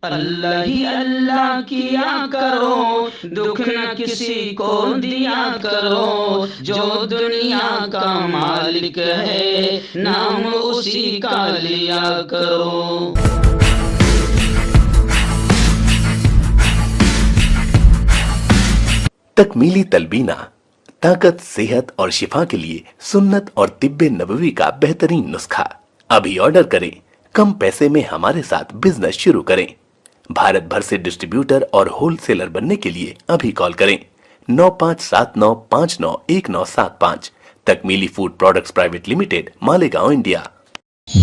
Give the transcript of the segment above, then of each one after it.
اللہ ہی اللہ کیا کرو، دکھ نہ کسی کو دیا کرو، جو دنیا کا مالک ہے نام اسی کا لیا کرو۔ تکمیلی تلبینہ طاقت، صحت اور شفا کے لیے سنت اور طب نبوی کا بہترین نسخہ۔ ابھی آرڈر کریں، کم پیسے میں ہمارے ساتھ بزنس شروع کریں۔ بھارت بھر سے ڈسٹریبیوٹر اور ہول سیلر بننے کے لیے ابھی کال کریں 9579591975۔ تکمیلی food products private limited, Malegaon, India.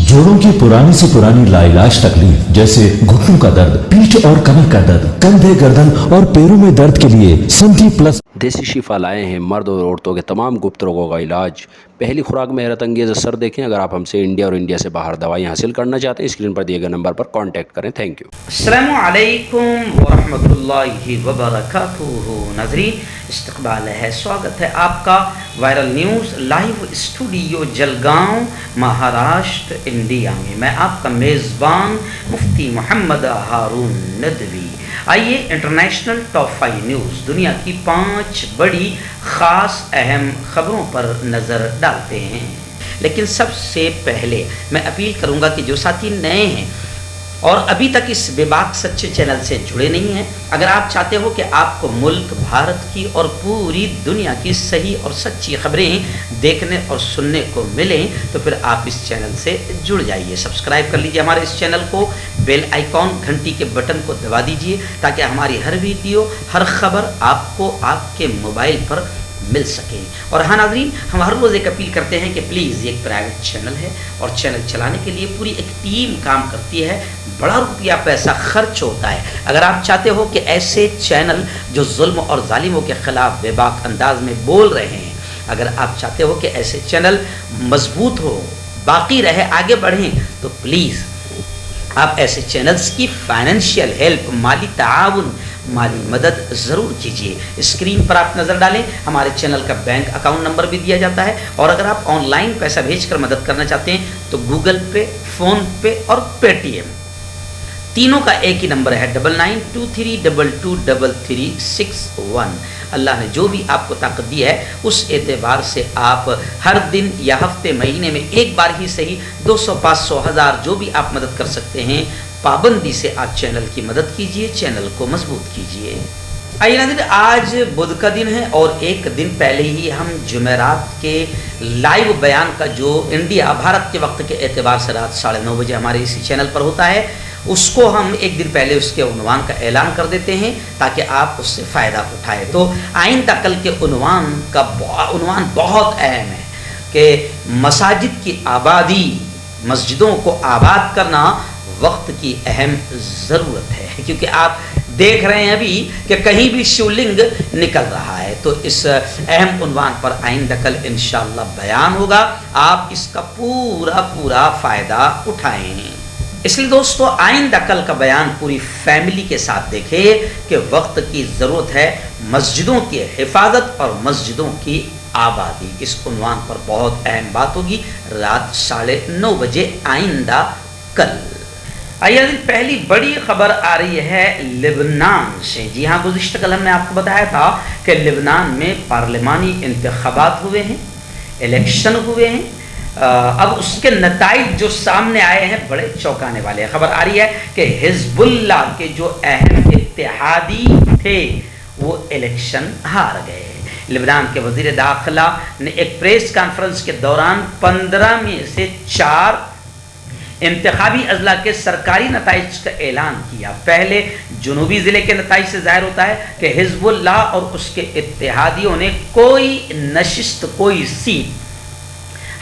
جوڑوں کی پرانی سے پرانی لاعلاج تکلیف جیسے گھٹنوں کا درد، پیٹھ اور کمر کا درد، کندھے، گردن اور پیروں میں درد کے لیے سنٹی پلس دیسی شفا لائے ہیں مرد اور عورتوں کے تمام گپت روگوں کا علاج۔ پہلی خوراک میں حیرت انگیز اثر دیکھیں۔ اگر آپ ہم سے انڈیا اور انڈیا سے باہر دوائیں حاصل کرنا چاہتے ہیں، اسکرین پر دیے گئے نمبر پر کانٹیکٹ کریں۔ Thank you. السلام علیکم ورحمۃ اللہ وبرکاتہ۔ ناظرین، استقبال ہے، سواگت ہے آپ کا viral news live studio Jalgaon, Maharashtra, India میں۔ میں آپ کا میزبان مفتی محمد ہارون ندوی۔ آئیے انٹرنیشنل ٹاپ 5 نیوز، دنیا کی 5 بڑی خاص اہم خبروں پر نظر ڈالتے ہیں۔ لیکن سب سے پہلے میں اپیل کروں گا کہ جو ساتھی نئے ہیں اور ابھی تک اس بے باک سچے چینل سے جڑے نہیں ہیں، اگر آپ چاہتے ہو کہ آپ کو ملک، بھارت کی اور پوری دنیا کی صحیح اور سچی خبریں دیکھنے اور سننے کو ملیں، تو پھر آپ اس چینل سے جڑ جائیے۔ سبسکرائب کر لیجیے ہمارے اس چینل کو، بیل آئیکن گھنٹی کے بٹن کو دبا دیجیے تاکہ ہماری ہر ویڈیو، ہر خبر آپ کو آپ کے موبائل پر مل سکے۔ اور ہاں ناظرین، ہم ہر روز ایک اپیل کرتے ہیں کہ پلیز یہ ایک پرائیویٹ چینل ہے اور چینل چلانے کے لیے پوری ایک ٹیم کام کرتی ہے، بڑا روپیہ پیسہ خرچ ہوتا ہے۔ اگر آپ چاہتے ہو کہ ایسے چینل جو ظلم اور ظالموں کے خلاف بے باک انداز میں بول رہے ہیں، اگر آپ چاہتے ہو کہ ایسے چینل مضبوط ہو، باقی رہے، آگے بڑھیں، تو پلیز آپ ایسے چینلز کی فائنینشیل ہیلپ، مالی تعاون، مالی مدد ضرور کیجیے۔ اسکرین پر آپ نظر ڈالیں، ہمارے چینل کا بینک اکاؤنٹ نمبر بھی دیا جاتا ہے، اور اگر آپ آن لائن پیسہ بھیج کر مدد کرنا چاہتے ہیں تو گوگل پے، فون پے اور پے ٹی ایم، تینوں کا ایک ہی نمبر ہے 9923223361۔ اللہ نے جو بھی آپ کو طاقت دی ہے، اس اعتبار سے آپ ہر دن یا ہفتے، مہینے میں ایک بار ہی صحیح 200، 500، 1000 جو بھی آپ مدد کر سکتے ہیں، پابندی سے آپ چینل کی مدد کیجئے، چینل کو مضبوط کیجئے۔ آئیے ناظرین، آج بدھ کا دن ہے اور ایک دن پہلے ہی ہم جمعرات کے لائیو بیان کا جو انڈیا بھارت کے وقت کے اعتبار سے رات 9:30 بجے ہمارے اسی چینل پر ہوتا ہے، اس کو ہم ایک دن پہلے اس کے عنوان کا اعلان کر دیتے ہیں تاکہ آپ اس سے فائدہ اٹھائیں۔ تو آئندہ کل کے عنوان بہت اہم ہے کہ مساجد کی آبادی، مسجدوں کو آباد کرنا وقت کی اہم ضرورت ہے، کیونکہ آپ دیکھ رہے ہیں ابھی کہ کہیں بھی شیولنگ نکل رہا ہے۔ تو اس اہم عنوان پر آئندہ کل انشاءاللہ بیان ہوگا، آپ اس کا پورا فائدہ اٹھائیں۔ اس لیے دوستو، آئندہ کل کا بیان پوری فیملی کے ساتھ دیکھیں کہ وقت کی ضرورت ہے مسجدوں کی حفاظت اور مسجدوں کی آبادی۔ اس عنوان پر بہت اہم بات ہوگی رات 9:30 بجے آئندہ کل۔ آئیے پہلی بڑی خبر آ رہی ہے لبنان سے۔ جی ہاں، گزشتہ کل ہم نے آپ کو بتایا تھا کہ لبنان میں پارلیمانی انتخابات ہوئے ہیں، الیکشن ہوئے ہیں۔ اب اس کے نتائج جو سامنے آئے ہیں بڑے چونکانے والے ہیں۔ خبر آ رہی ہے کہ حزب اللہ کے جو اہم اتحادی تھے وہ الیکشن ہار گئے۔ لبنان کے وزیر داخلہ نے ایک پریس کانفرنس کے دوران 15 میں سے 4 انتخابی اضلاع کے سرکاری نتائج کا اعلان کیا۔ پہلے جنوبی ضلع کے نتائج سے ظاہر ہوتا ہے کہ حزب اللہ اور اس کے اتحادیوں نے کوئی نشست، کوئی سیٹ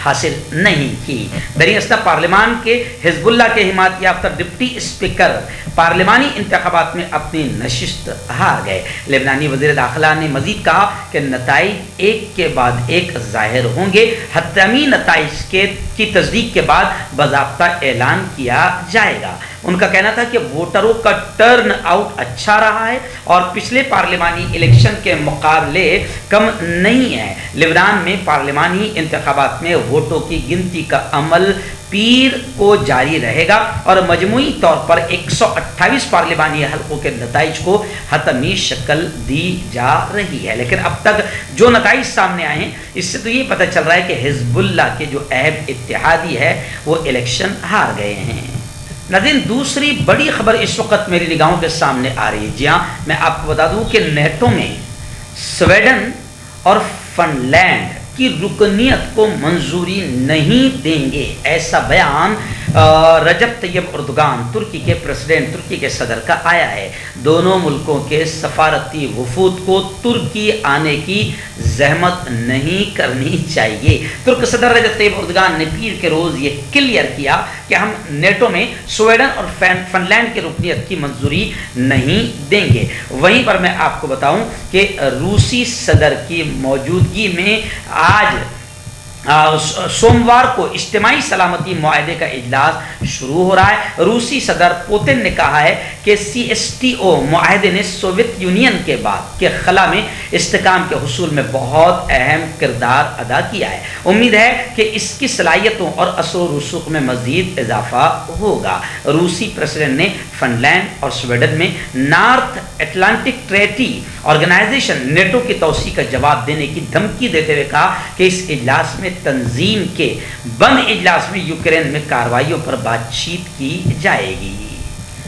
حاصل نہیں کی۔ دراصل پارلیمان کے حزب اللہ کے حمایت یافتہ ڈپٹی اسپیکر پارلیمانی انتخابات میں اپنی نشست ہار گئے۔ لبنانی وزیر داخلہ نے مزید کہا کہ نتائج ایک کے بعد ایک ظاہر ہوں گے، حتمی نتائج کی تصدیق کے بعد باضابطہ اعلان کیا جائے گا۔ ان کا کہنا تھا کہ ووٹروں کا ٹرن آؤٹ اچھا رہا ہے اور پچھلے پارلیمانی الیکشن کے مقابلے کم نہیں ہے۔ لبنان میں پارلیمانی انتخابات میں ووٹوں کی گنتی کا عمل پیر کو جاری رہے گا اور مجموعی طور پر 128 پارلیمانی حلقوں کے نتائج کو حتمی شکل دی جا رہی ہے، لیکن اب تک جو نتائج سامنے آئے ہیں اس سے تو یہ پتہ چل رہا ہے کہ حزب اللہ کے جو اہم اتحادی ہے وہ الیکشن ہار گئے ہیں۔ ناظرین، دوسری بڑی خبر اس وقت میری نگاہوں کے سامنے آ رہی ہے۔ جی ہاں، میں آپ کو بتا دوں کہ نیٹو میں سویڈن اور فن لینڈ کی رکنیت کو منظوری نہیں دیں گے، ایسا بیان رجب طیب اردوغان ترکی کے پریزیڈنٹ، ترکی کے صدر کا آیا ہے۔ دونوں ملکوں کے سفارتی وفود کو ترکی آنے کی زحمت نہیں کرنی چاہیے۔ ترک صدر رجب طیب اردوغان نے پیر کے روز یہ کلیئر کیا کہ ہم نیٹو میں سویڈن اور فن لینڈ کی رکنیت کی منظوری نہیں دیں گے۔ وہیں پر میں آپ کو بتاؤں کہ روسی صدر کی موجودگی میں آج سوموار کو اجتماعی سلامتی معاہدے کا اجلاس شروع ہو رہا ہے۔ روسی صدر پوتن نے کہا ہے کہ CSTO معاہدے نے سوویت یونین کے بعد کے خلا میں استحکام کے حصول میں بہت اہم کردار ادا کیا ہے۔ امید ہے کہ اس کی صلاحیتوں اور اثر و رسوخ میں مزید اضافہ ہوگا۔ روسی پریزیڈنٹ نے فن لینڈ اور سویڈن میں North Atlantic Treaty Organisation NATO کی توسیع کا جواب دینے کی دھمکی دیتے ہوئے کہا کہ اس اجلاس میں تنظیم کے بند اجلاس میں یوکرین میں کارروائیوں پر بات چیت کی جائے گی۔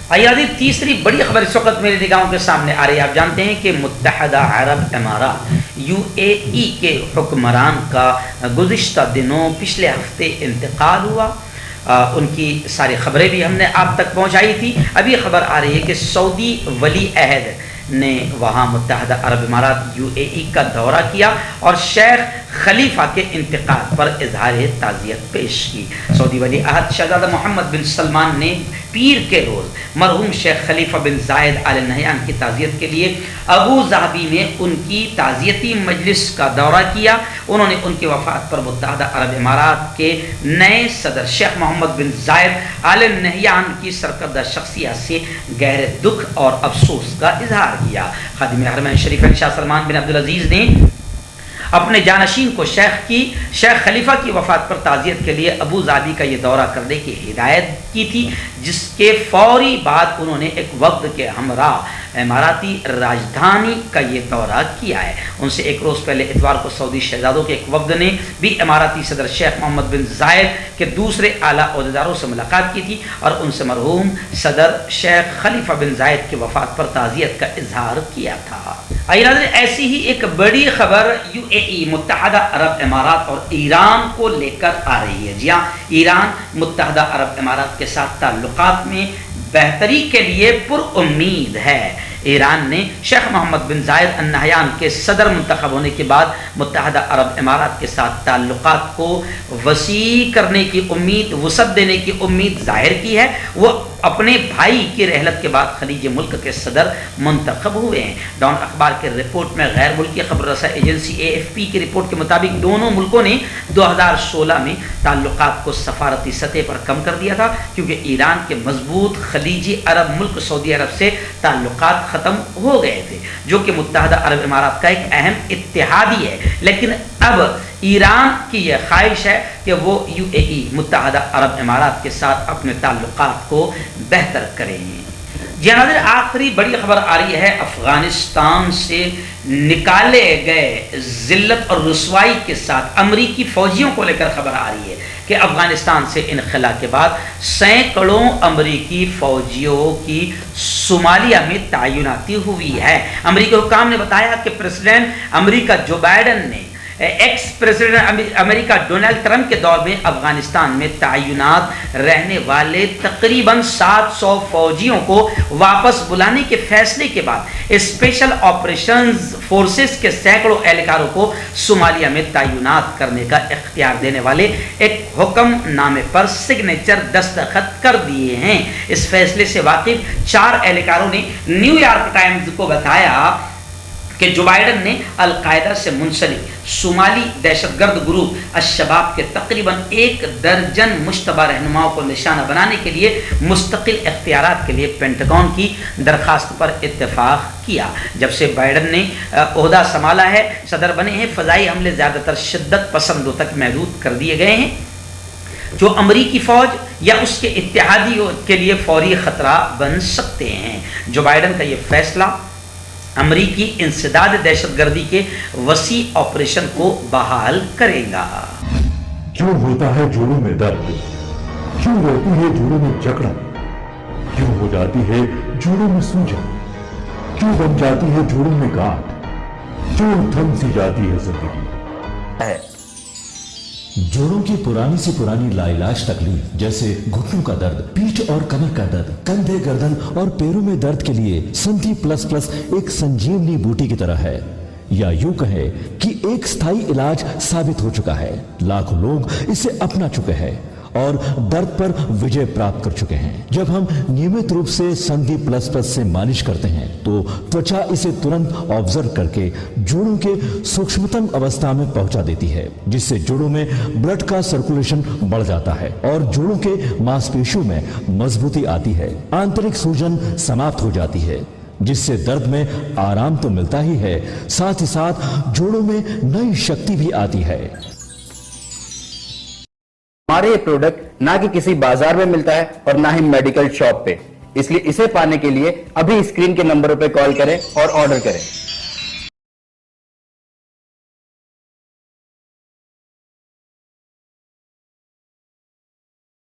آئیے تیسری بڑی خبر اس وقت میری نگاہوں کے سامنے آ رہی ہے۔ آپ جانتے ہیں کہ متحدہ عرب امارات UAE کے حکمران کا گزشتہ دنوں پچھلے ہفتے انتقال ہوا۔ ان کی ساری خبریں بھی ہم نے آپ تک پہنچائی تھی۔ ابھی خبر آ رہی ہے کہ سعودی ولی عہد نے وہاں متحدہ عرب امارات UAE کا دورہ کیا اور شیخ خلیفہ کے انتقال پر اظہار تعزیت پیش کی۔ سعودی ولی عہد شہزادہ محمد بن سلمان نے پیر کے روز مرحوم شیخ خلیفہ بن زائد آل نہیان کی تعزیت کے لیے ابو ظہبی میں ان کی تعزیتی مجلس کا دورہ کیا۔ انہوں نے ان کی وفات پر متحدہ عرب امارات کے نئے صدر شیخ محمد بن زائد آل نہیان کی سرکردہ شخصیت سے گہرے دکھ اور افسوس کا اظہار کیا۔ خادم حرمین شریفین شاہ سلمان بن عبدالعزیز نے اپنے جانشین کو شیخ خلیفہ کی وفات پر تعزیت کے لیے ابو ظہبی کا یہ دورہ کرنے کی ہدایت کی تھی، جس کے فوری بعد انہوں نے ایک وفد کے ہمراہ اماراتی راجدھانی کا یہ دورہ کیا ہے۔ ان سے ایک روز پہلے اتوار کو سعودی شہزادوں کے ایک وفد نے بھی اماراتی صدر شیخ محمد بن زائد کے دوسرے اعلیٰ عہدیداروں سے ملاقات کی تھی اور ان سے مرحوم صدر شیخ خلیفہ بن زائد کی وفات پر تعزیت کا اظہار کیا تھا۔ آئیے ناظرین، ایسی ہی ایک بڑی خبر UAE متحدہ عرب امارات اور ایران کو لے کر آ رہی ہے۔ جی ہاں، ایران متحدہ عرب امارات کے ساتھ تعلقات میں بہتری کے لیے پر امید ہے۔ ایران نے شیخ محمد بن زائد ال نہیان کے صدر منتخب ہونے کے بعد متحدہ عرب امارات کے ساتھ تعلقات کو وسیع کرنے کی امید، وسعت دینے کی امید ظاہر کی ہے۔ وہ اپنے بھائی کی رحلت کے بعد خلیج ملک کے صدر منتخب ہوئے ہیں۔ ڈان اخبار کے رپورٹ میں غیر ملکی خبر رساں ایجنسی AFP کی رپورٹ کے مطابق دونوں ملکوں نے 2016 میں تعلقات کو سفارتی سطح پر کم کر دیا تھا، کیونکہ ایران کے مضبوط خلیجی عرب ملک سعودی عرب سے تعلقات ختم ہو گئے تھے، جو کہ متحدہ عرب امارات کا ایک اہم اتحادی ہے۔ لیکن اب ایران کی یہ خواہش ہے کہ وہ UAE متحدہ عرب امارات کے ساتھ اپنے تعلقات کو بہتر کریں۔ جی ناظرین، آخری بڑی خبر آ رہی ہے افغانستان سے نکالے گئے ذلت اور رسوائی کے ساتھ امریکی فوجیوں کو لے کر خبر آ رہی ہے کہ افغانستان سے انخلا کے بعد سینکڑوں امریکی فوجیوں کی صومالیہ میں تعیناتی ہوئی ہے۔ امریکی حکام نے بتایا کہ پریزیڈنٹ امریکہ جو بائیڈن نے ایکس پریزیڈنٹ امریکہ ڈونلڈ ٹرمپ کے دور میں افغانستان میں تعینات رہنے والے تقریباً 700 فوجیوں کو واپس بلانے کے فیصلے کے بعد اسپیشل آپریشنز فورسز کے سینکڑوں اہلکاروں کو صومالیہ میں تعینات کرنے کا اختیار دینے والے ایک حکم نامے پر سگنیچر دستخط کر دیے ہیں۔ اس فیصلے سے واقف 4 اہلکاروں نے نیو یارک ٹائمز کو بتایا کہ جو بائیڈن نے القاعدہ سے منسلک صومالی دہشت گرد گروپ الشباب کے تقریباً 1 درجن مشتبہ رہنماؤں کو نشانہ بنانے کے لیے مستقل اختیارات کے لیے پینٹاگون کی درخواست پر اتفاق کیا۔ جب سے بائیڈن نے عہدہ سنبھالا ہے، صدر بنے ہیں، فضائی حملے زیادہ تر شدت پسندوں تک محدود کر دیے گئے ہیں جو امریکی فوج یا اس کے اتحادیوں کے لیے فوری خطرہ بن سکتے ہیں۔ جو بائیڈن کا یہ فیصلہ امریکی انسداد دہشت گردی کے وسیع آپریشن کو بحال کرے گا۔ کیوں ہوتا ہے جوڑوں میں درد؟ کیوں رہتی ہے جوڑوں میں جکڑن؟ کیوں ہو جاتی ہے جوڑوں میں سوجن؟ کیوں بن جاتی ہے جوڑوں میں گاٹھ؟ کیوں تھم سی جاتی ہے زندگی؟ جوڑوں کی پرانی سے پرانی لاعلاج تکلیف جیسے گھٹنوں کا درد، پیٹھ اور کمر کا درد، کندھے، گردن اور پیروں میں درد کے لیے سنتھی پلس پلس ایک سنجیونی بوٹی کی طرح ہے، یا یوں کہے کہ ایک ستھائی علاج ثابت ہو چکا ہے۔ لاکھوں لوگ اسے اپنا چکے ہیں اور درد پر وجے پراپت کر چکے ہیں۔ جب ہم نیمت روپ سے سندھی پلس پلس سے مالش کرتے ہیں تو توچا اسے ترنت آبزرو کر کے جوڑوں کے سوکشمتم اوستھا میں پہنچا دیتی ہے، جس سے جوڑوں میں بلڈ کا سرکولیشن بڑھ جاتا ہے اور جوڑوں کے ماس پیشیوں میں مضبوطی آتی ہے، آنترک سوجن سماپت ہو جاتی ہے، جس سے درد میں آرام تو ملتا ہی ہے، ساتھ ہی ساتھ جوڑوں میں نئی شکتی بھی آتی ہے۔ ہمارے یہ پروڈکٹ نہ کہ کسی بازار میں ملتا ہے اور نہ ہی میڈیکل شاپ پہ، اس لیے اسے پانے کے لیے ابھی اسکرین کے نمبروں پہ کال کریں اور آرڈر کریں۔